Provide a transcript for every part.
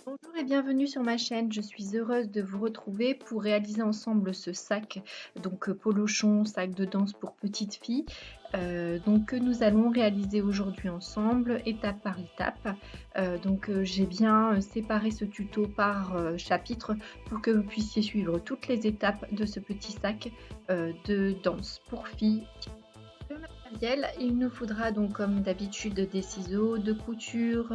Bonjour et bienvenue sur ma chaîne. Je suis heureuse de vous retrouver pour réaliser ensemble ce sac, donc polochon, sac de danse pour petite fille, que nous allons réaliser aujourd'hui ensemble, étape par étape. J'ai bien séparé ce tuto par chapitre pour que vous puissiez suivre toutes les étapes de ce petit sac de danse pour filles. Le matériel, il nous faudra donc comme d'habitude des ciseaux de couture,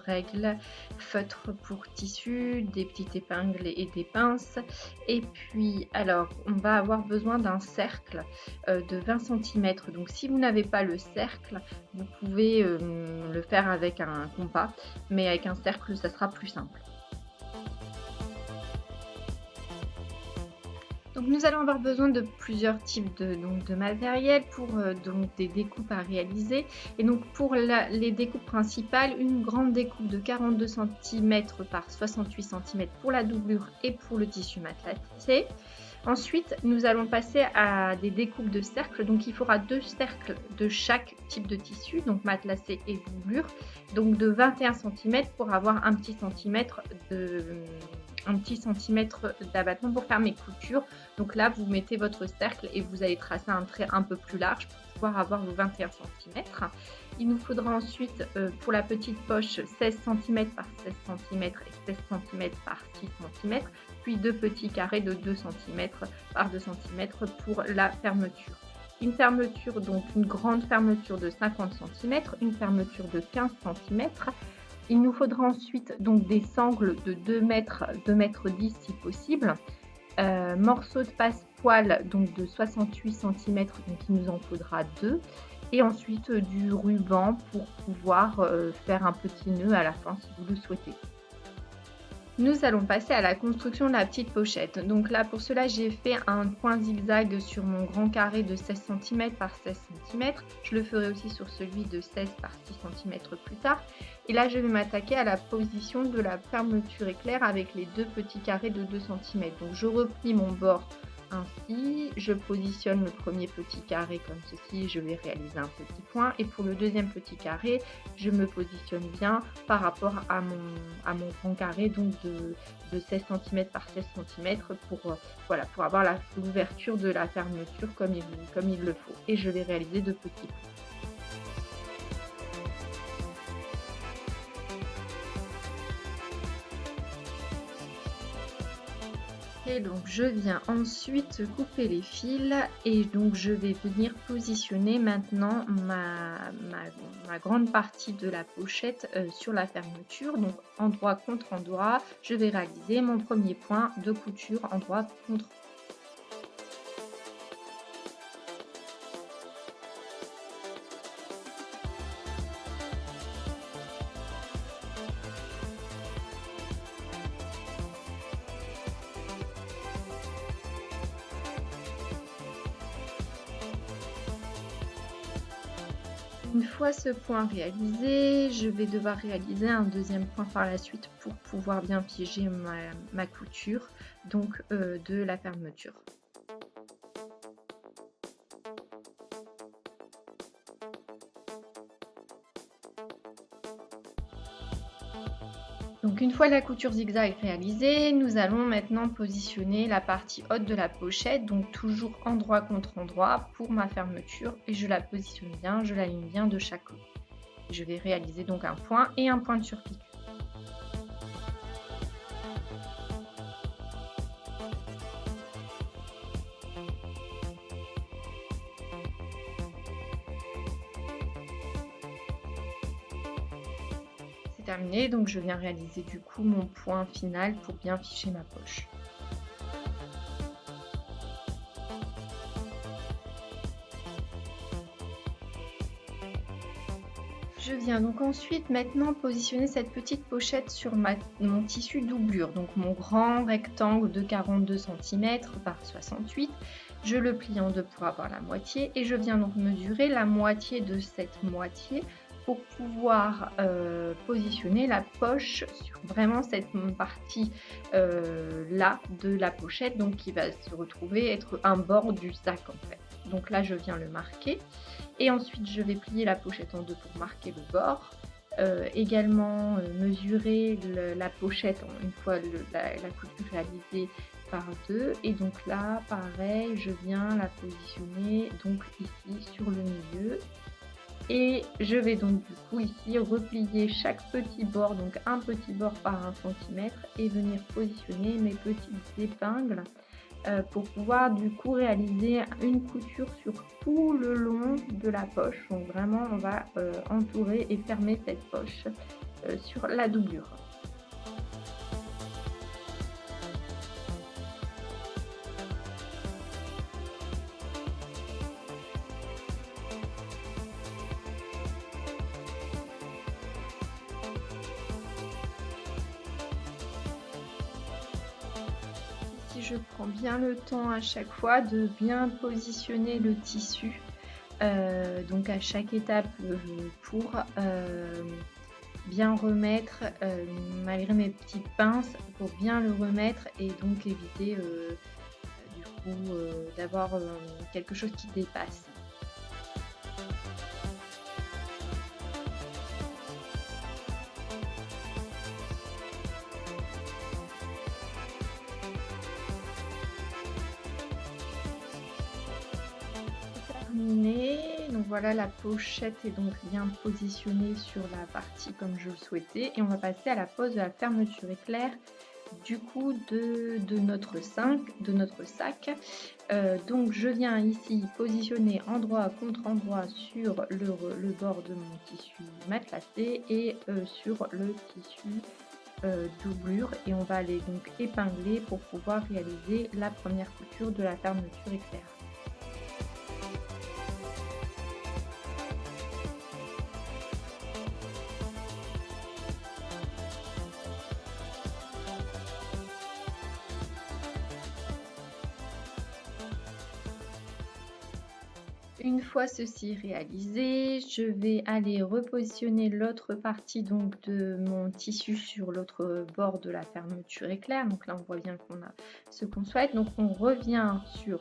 règles, feutre pour tissu, des petites épingles et des pinces. Et puis alors on va avoir besoin d'un cercle de 20 cm. Donc si vous n'avez pas le cercle, vous pouvez le faire avec un compas, mais avec un cercle ça sera plus simple. Donc nous allons avoir besoin de plusieurs types de matériel pour des découpes à réaliser. Et donc pour les découpes principales, une grande découpe de 42 cm par 68 cm pour la doublure et pour le tissu matelassé. Ensuite, nous allons passer à des découpes de cercles. Donc il faudra 2 cercles de chaque type de tissu, donc matelassé et doublure, donc de 21 cm pour avoir un petit centimètre d'abattement pour faire mes coutures. Donc là, vous mettez votre cercle et vous allez tracer un trait un peu plus large pour pouvoir avoir vos 21 cm. Il nous faudra ensuite pour la petite poche 16 cm par 16 cm et 16 cm par 6 cm, puis 2 petits carrés de 2 cm par 2 cm pour la fermeture. Une fermeture, donc une grande fermeture de 50 cm, une fermeture de 15 cm. Il nous faudra ensuite donc des sangles de 2 mètres, 2 mètres 10 si possible. Morceau de passepoil donc de 68 cm, donc il nous en faudra 2. Et ensuite du ruban pour pouvoir faire un petit nœud à la fin si vous le souhaitez. Nous allons passer à la construction de la petite pochette. Donc là, pour cela, j'ai fait un point zigzag sur mon grand carré de 16 cm par 16 cm. Je le ferai aussi sur celui de 16 par 6 cm plus tard. Et là, je vais m'attaquer à la position de la fermeture éclair avec les 2 petits carrés de 2 cm. Donc je replie mon bord ainsi, je positionne le premier petit carré comme ceci, je vais réaliser un petit point, et pour le deuxième petit carré, je me positionne bien par rapport à mon grand carré donc de 16 cm par 16 cm pour avoir l'ouverture de la fermeture comme il le faut, et je vais réaliser de petits points. Et donc je viens ensuite couper les fils et donc je vais venir positionner maintenant ma grande partie de la pochette sur la fermeture. Donc endroit contre endroit, je vais réaliser mon premier point de couture endroit contre endroit. Une fois ce point réalisé, je vais devoir réaliser un deuxième point par la suite pour pouvoir bien figer ma couture de la fermeture. Donc une fois la couture zigzag réalisée, nous allons maintenant positionner la partie haute de la pochette, donc toujours endroit contre endroit pour ma fermeture, et je la positionne bien, je l'aligne bien de chaque côté. Je vais réaliser donc un point et un point de surpiqûre. Terminé, donc je viens réaliser du coup mon point final pour bien ficher ma poche. Je viens donc ensuite maintenant positionner cette petite pochette sur mon tissu doublure, donc mon grand rectangle de 42 cm par 68. Je le plie en deux pour avoir la moitié et je viens donc mesurer la moitié de cette moitié pour pouvoir positionner la poche sur vraiment cette partie là de la pochette, donc qui va se retrouver être un bord du sac en fait. Donc là je viens le marquer et ensuite je vais plier la pochette en deux pour marquer le bord Également, mesurer la pochette une fois la couture réalisée par 2 et donc là, pareil, je viens la positionner donc ici sur le milieu et je vais donc du coup ici replier chaque petit bord, donc un petit bord par 1 cm et venir positionner mes petites épingles pour pouvoir du coup réaliser une couture sur tout le long de la poche. Donc vraiment on va entourer et fermer cette poche sur la doublure. Si je prends bien le temps à chaque fois de bien positionner le tissu, donc à chaque étape pour bien remettre, malgré mes petites pinces, pour bien le remettre et donc éviter du coup d'avoir quelque chose qui dépasse. Terminé. Donc voilà, la pochette est donc bien positionnée sur la partie comme je le souhaitais et on va passer à la pose de la fermeture éclair du coup de notre sac. Donc je viens ici positionner endroit contre endroit sur le bord de mon tissu matelassé et sur le tissu doublure et on va aller donc épingler pour pouvoir réaliser la première couture de la fermeture éclair. Une fois ceci réalisé, je vais aller repositionner l'autre partie donc de mon tissu sur l'autre bord de la fermeture éclair. Donc là, on voit bien qu'on a ce qu'on souhaite. Donc on revient sur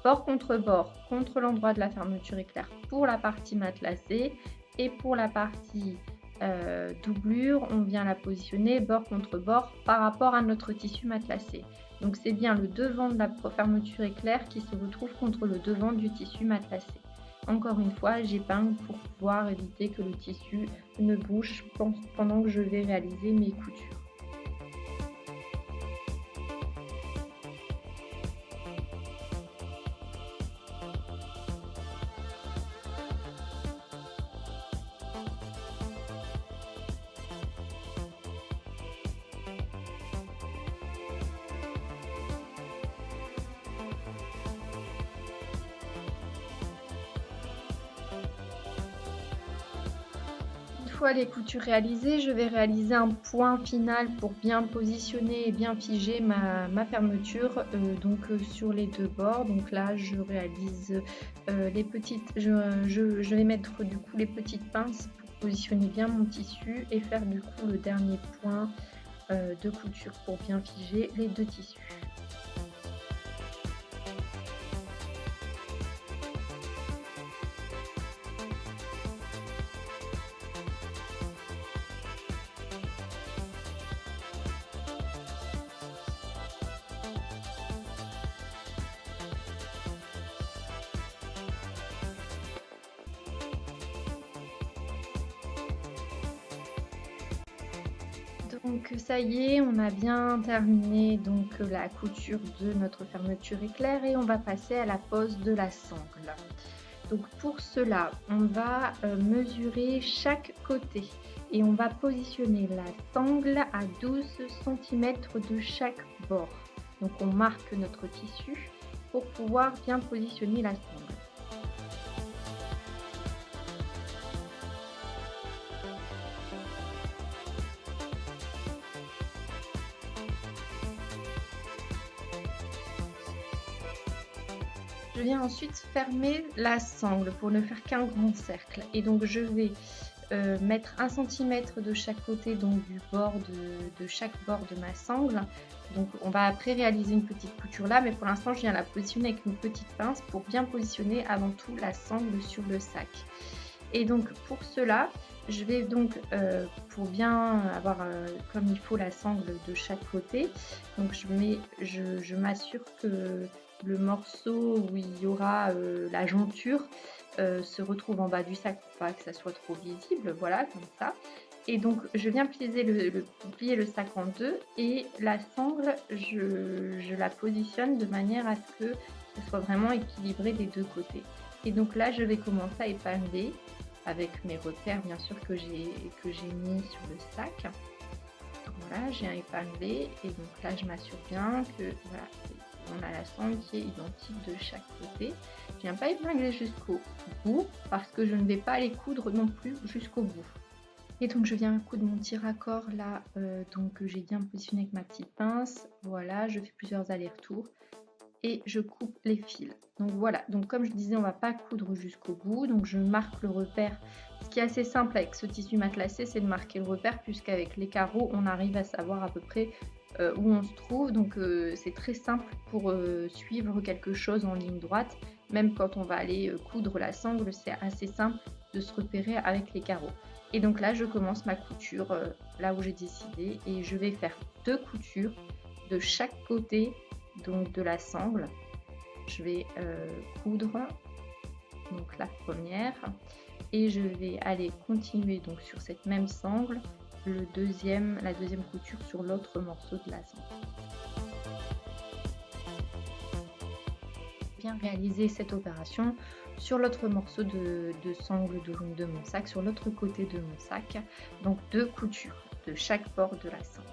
bord contre l'endroit de la fermeture éclair pour la partie matelassée et pour la partie doublure, on vient la positionner bord contre bord par rapport à notre tissu matelassé. Donc c'est bien le devant de la fermeture éclair qui se retrouve contre le devant du tissu matelassé. Encore une fois, j'épingle pour pouvoir éviter que le tissu ne bouge pendant que je vais réaliser mes coutures. Une fois les coutures réalisées, je vais réaliser un point final pour bien positionner et bien figer ma fermeture sur les deux bords. Donc là, je réalise les petites, je vais mettre du coup les petites pinces pour positionner bien mon tissu et faire du coup le dernier point de couture pour bien figer les deux tissus. Donc ça y est, on a bien terminé donc la couture de notre fermeture éclair et on va passer à la pose de la sangle. Donc pour cela, on va mesurer chaque côté et on va positionner la sangle à 12 cm de chaque bord. Donc on marque notre tissu pour pouvoir bien positionner la sangle. Je viens ensuite fermer la sangle pour ne faire qu'un grand cercle et donc je vais mettre 1 cm de chaque côté donc du bord de chaque bord de ma sangle. Donc on va après réaliser une petite couture là, mais pour l'instant je viens la positionner avec une petite pince pour bien positionner avant tout la sangle sur le sac. Et donc pour cela, je vais donc, pour bien avoir, comme il faut la sangle de chaque côté, donc je m'assure que le morceau où il y aura, la jonture, se retrouve en bas du sac pour pas que ça soit trop visible, voilà, comme ça. Et donc je viens plier le sac en 2 et la sangle, je la positionne de manière à ce que ce soit vraiment équilibré des 2 côtés. Et donc là, je vais commencer à épingler avec mes repères bien sûr que j'ai mis sur le sac. Voilà, j'ai épinglé et donc là, je m'assure bien que voilà, on a la sangle qui est identique de chaque côté. Je viens pas épingler jusqu'au bout parce que je ne vais pas les coudre non plus jusqu'au bout. Et donc je viens coudre mon tiracorde là, donc que j'ai bien positionné avec ma petite pince. Voilà, je fais plusieurs allers-retours et je coupe les fils. Donc voilà, donc comme je disais, on va pas coudre jusqu'au bout, donc je marque le repère. Ce qui est assez simple avec ce tissu matelassé, c'est de marquer le repère, puisqu'avec les carreaux, on arrive à savoir à peu près où on se trouve. Donc c'est très simple pour suivre quelque chose en ligne droite. Même quand on va aller coudre la sangle, c'est assez simple de se repérer avec les carreaux. Et donc là, je commence ma couture là où j'ai décidé et je vais faire 2 coutures de chaque côté donc de la sangle. Je vais coudre donc la première et je vais aller continuer donc sur cette même sangle la deuxième couture sur l'autre morceau de la sangle. Bien réaliser cette opération sur l'autre morceau de sangle de mon sac, sur l'autre côté de mon sac, donc 2 coutures de chaque bord de la sangle.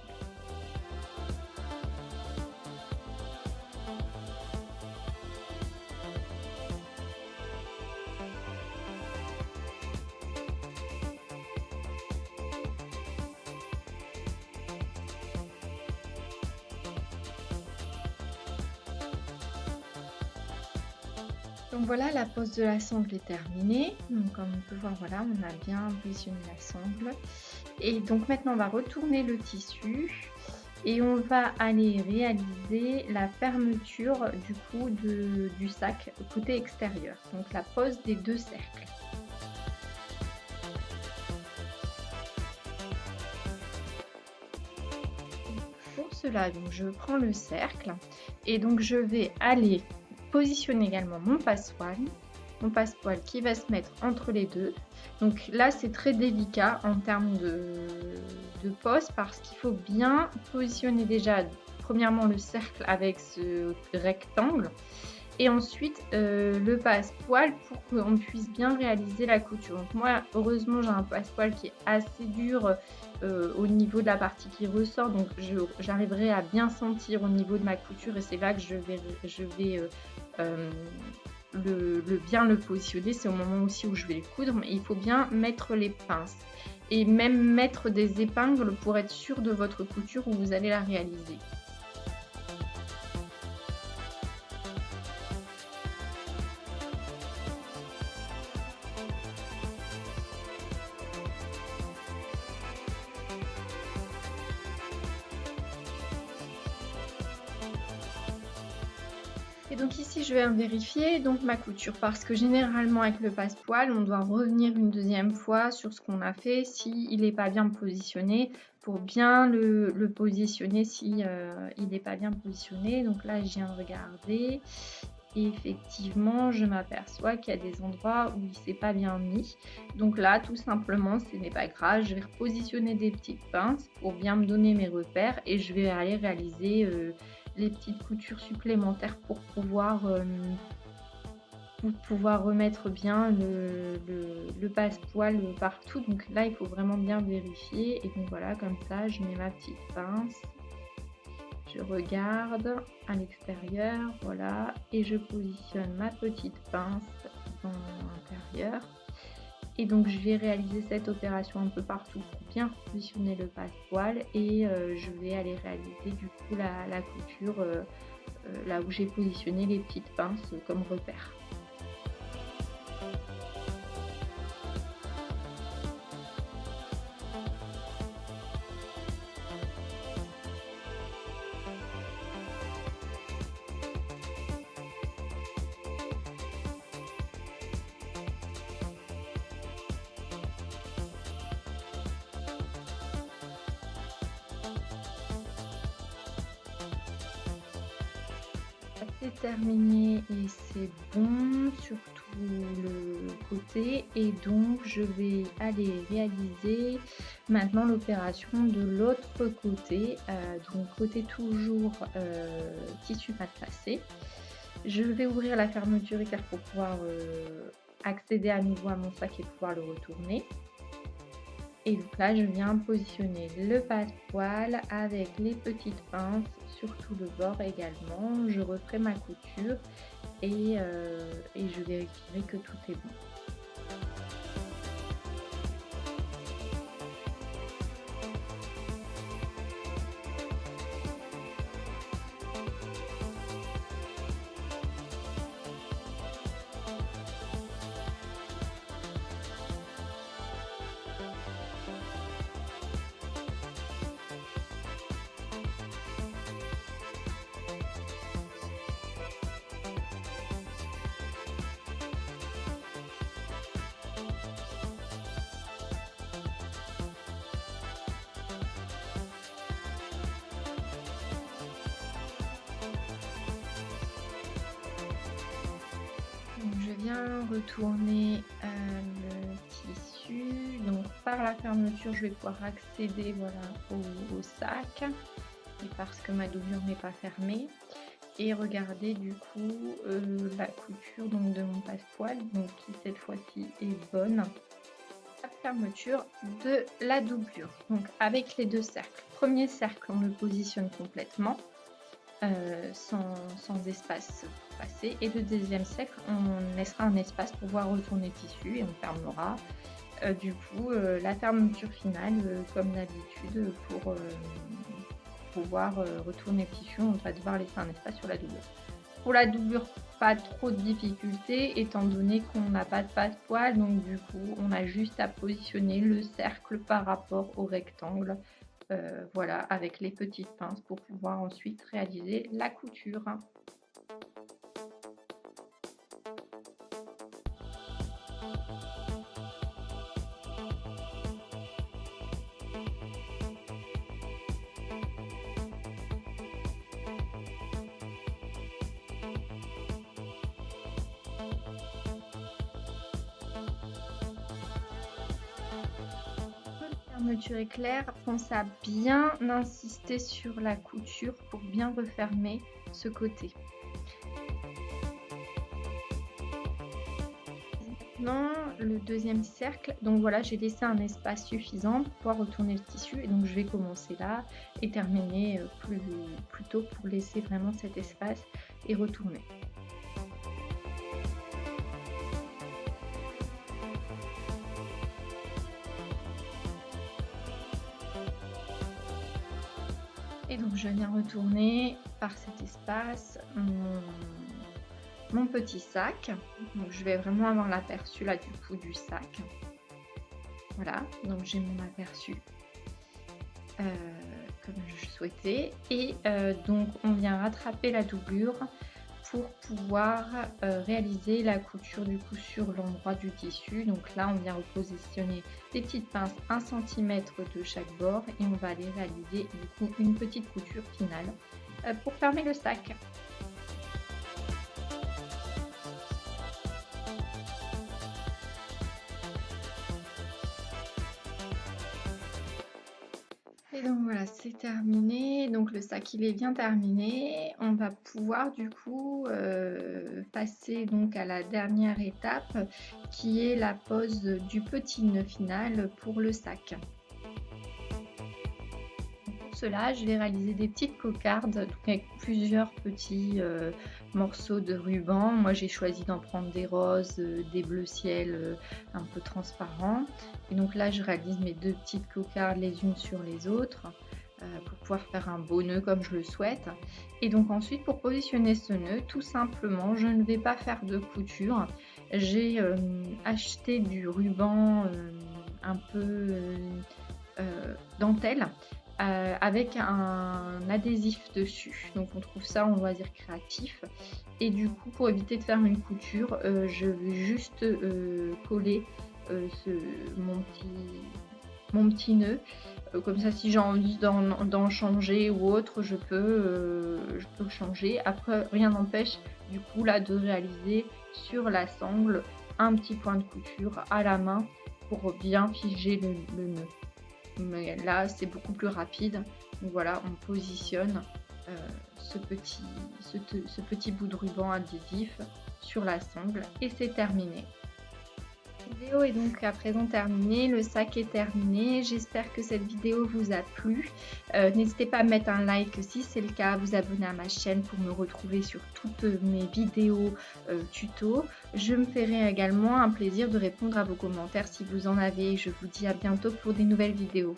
Donc voilà, la pose de la sangle est terminée. Donc comme on peut voir, voilà, on a bien positionné la sangle. Et donc maintenant, on va retourner le tissu et on va aller réaliser la fermeture du coup du sac côté extérieur. Donc la pose des 2 cercles. Pour cela, donc je prends le cercle et donc je vais aller positionner également mon passepoil qui va se mettre entre les deux. Donc là, c'est très délicat en termes de pose parce qu'il faut bien positionner déjà premièrement le cercle avec ce rectangle et ensuite le passepoil pour qu'on puisse bien réaliser la couture. Donc moi, heureusement, j'ai un passepoil qui est assez dur au niveau de la partie qui ressort, donc j'arriverai à bien sentir au niveau de ma couture et c'est là que je vais bien le positionner. C'est au moment aussi où je vais le coudre, mais il faut bien mettre les pinces et même mettre des épingles pour être sûr de votre couture où vous allez la réaliser. Et donc ici, je vais vérifier donc ma couture parce que généralement avec le passepoil, on doit revenir une deuxième fois sur ce qu'on a fait s'il n'est pas bien positionné pour bien le positionner si il n'est pas bien positionné. Donc là, je viens de regarder et effectivement, je m'aperçois qu'il y a des endroits où il ne s'est pas bien mis. Donc là, tout simplement, ce n'est pas grave. Je vais repositionner des petites pinces pour bien me donner mes repères et je vais aller réaliser les petites coutures supplémentaires pour pouvoir remettre bien le passepoil partout. Donc là, il faut vraiment bien vérifier. Et donc voilà, comme ça, je mets ma petite pince. Je regarde à l'extérieur, voilà, et je positionne ma petite pince dans l'intérieur. Et donc je vais réaliser cette opération un peu partout pour bien positionner le passepoil et je vais aller réaliser du coup la couture là où j'ai positionné les petites pinces comme repère. C'est terminé et c'est bon sur tout le côté et donc je vais aller réaliser maintenant l'opération de l'autre côté, donc côté toujours, tissu matelassé. Je vais ouvrir la fermeture éclair pour pouvoir, accéder à nouveau à mon sac et pouvoir le retourner. Et donc là, je viens positionner le passepoil avec les petites pinces sur tout le bord également. Je referai ma couture et je vérifierai que tout est bon. Donc je viens retourner le tissu. Donc par la fermeture, je vais pouvoir accéder voilà, au sac. Et parce que ma doublure n'est pas fermée. Et regarder du coup la couture donc, de mon passepoil, donc qui cette fois-ci est bonne. La fermeture de la doublure. Donc avec les deux cercles. Premier cercle, on le positionne complètement. Sans espace pour passer, et le deuxième cercle on laissera un espace pour pouvoir retourner le tissu et on fermera du coup la fermeture finale comme d'habitude pour pouvoir retourner le tissu. On va devoir laisser un espace sur la doublure. Pour la doublure, pas trop de difficultés étant donné qu'on n'a pas de passepoil, donc du coup on a juste à positionner le cercle par rapport au rectangle. Voilà, avec les petites pinces pour pouvoir ensuite réaliser la couture. Fermeture éclair, pense à bien insister sur la couture pour bien refermer ce côté. Maintenant, le deuxième cercle, donc voilà, j'ai laissé un espace suffisant pour pouvoir retourner le tissu et donc je vais commencer là et terminer plus tôt pour laisser vraiment cet espace et retourner. Et donc je viens retourner par cet espace mon petit sac. Donc je vais vraiment avoir l'aperçu là du coup du sac. Voilà, donc j'ai mon aperçu comme je souhaitais. Et donc on vient rattraper la doublure pour pouvoir réaliser la couture du coup sur l'endroit du tissu. Donc là on vient repositionner des petites pinces 1 cm de chaque bord et on va aller réaliser du coup une petite couture finale pour fermer le sac. Et donc voilà, c'est terminé. Donc le sac il est bien terminé. On va pouvoir du coup passer donc à la dernière étape qui est la pose du petit nœud final pour le sac. Pour cela, je vais réaliser des petites cocardes donc avec plusieurs petits morceaux de ruban. Moi j'ai choisi d'en prendre des roses, des bleus ciel un peu transparents. Et donc là je réalise mes deux petites cocardes les unes sur les autres pour pouvoir faire un beau nœud comme je le souhaite. Et donc ensuite pour positionner ce nœud, tout simplement, je ne vais pas faire de couture. J'ai acheté du ruban un peu dentelle. Avec un adhésif dessus, donc on trouve ça en loisir créatif. Et du coup pour éviter de faire une couture, je vais juste coller mon petit mon petit nœud. Comme ça, si j'ai envie d'en changer ou autre, je peux le changer. Après, rien n'empêche du coup là de réaliser sur la sangle un petit point de couture à la main pour bien figer le nœud. Mais là, c'est beaucoup plus rapide. Donc voilà, on positionne ce petit bout de ruban adhésif sur la sangle et c'est terminé. La vidéo est donc à présent terminée, le sac est terminé. J'espère que cette vidéo vous a plu. N'hésitez pas à mettre un like si c'est le cas, à vous abonner à ma chaîne pour me retrouver sur toutes mes vidéos tuto. Je me ferai également un plaisir de répondre à vos commentaires si vous en avez. Je vous dis à bientôt pour des nouvelles vidéos.